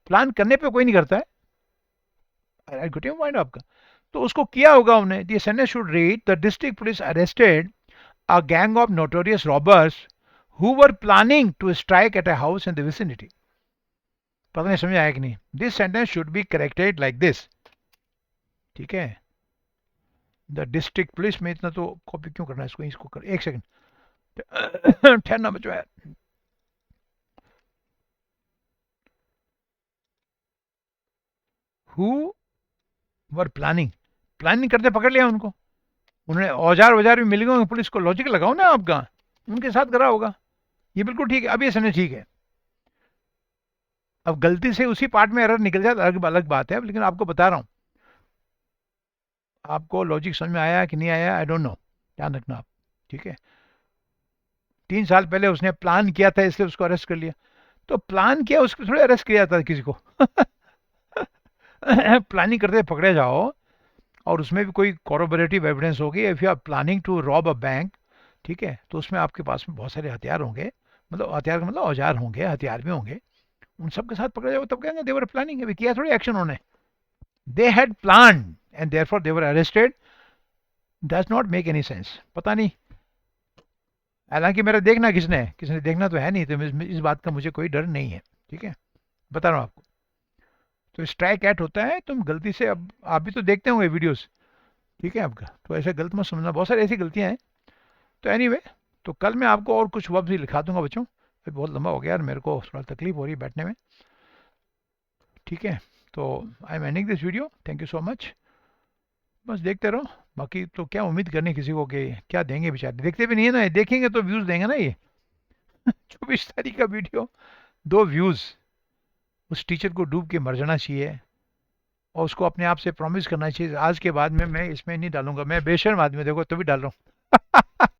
प्लान करने पे कोई नहीं करता है, घुटे पॉइंट आपका। तो उसको किया होगा उन्हें। The sentence should read, the district police arrested a gang of notorious robbers who were planning to strike at a house in the vicinity। पता नहीं समझ आया कि नहीं। This sentence should be corrected like this. ठीक है, द डिस्ट्रिक्ट पुलिस में इतना तो कॉपी क्यों करना है इसको, इसको कर, एक सेकंड ठहरना बचो है। हु वर प्लानिंग, प्लानिंग करते पकड़ लिया उनको, उन्होंने औजार वजार भी मिल गए पुलिस को। लॉजिक लगाओ ना आपका, उनके साथ करा होगा। ये बिल्कुल ठीक है, अब ये सेंटेंस ठीक है। अब गलती से उसी पार्ट में एरर निकल जाए अलग अलग बात है, लेकिन आपको बता रहा हूँ। आपको लॉजिक समझ में आया कि नहीं आया, आई डोंट नो, ध्यान रखना आप। ठीक है, 3 साल पहले उसने प्लान किया था इसलिए उसको अरेस्ट कर लिया। तो प्लान किया उसको थोड़ी अरेस्ट किया था किसी को। प्लानिंग करते पकड़े जाओ, और उसमें भी कोई कॉरोबरेटिव एविडेंस होगी। If you are planning to rob a bank, ठीक है, तो उसमें आपके पास में बहुत सारे हथियार होंगे, मतलब हथियार का मतलब औजार होंगे, हथियार भी होंगे। उन सब के साथ पकड़े जाओ तब कहेंगे देवर प्लानिंग, अभी किया थोड़ी एक्शन उन्होंने। They had plan and therefore they were arrested, does not make any sense. पता नहीं, हालांकि मेरा देखना किसने किसने देखना तो है नहीं, तो इस बात का मुझे कोई डर नहीं है। ठीक है, बता रहा हूँ आपको। तो स्ट्राइक एट होता है, तुम गलती से, अब आप भी तो देखते होंगे वीडियोस, ठीक है आपका, तो ऐसे गलत मत समझना, बहुत सारी ऐसी गलतियां हैं। तो एनीवे anyway, तो कल मैं आपको और कुछ वर्ब भी लिखा दूंगा बच्चों, फिर बहुत लंबा हो गया यार, मेरे को थोड़ा तकलीफ हो रही है बैठने में। ठीक है, तो I am ending this video, thank you so much. बस देखते रहो, बाकी तो क्या उम्मीद करनी किसी को कि क्या देंगे बेचारे, देखते भी नहीं है ना, देखेंगे तो व्यूज़ देंगे ना ये। 24 तारीख का वीडियो, 2 व्यूज़। उस टीचर को डूब के मर जाना चाहिए, और उसको अपने आप से प्रॉमिस करना चाहिए आज के बाद में मैं इसमें नहीं डालूंगा, मैं बेशर्म आदमी, देखो तो भी डाल रहा हूँ।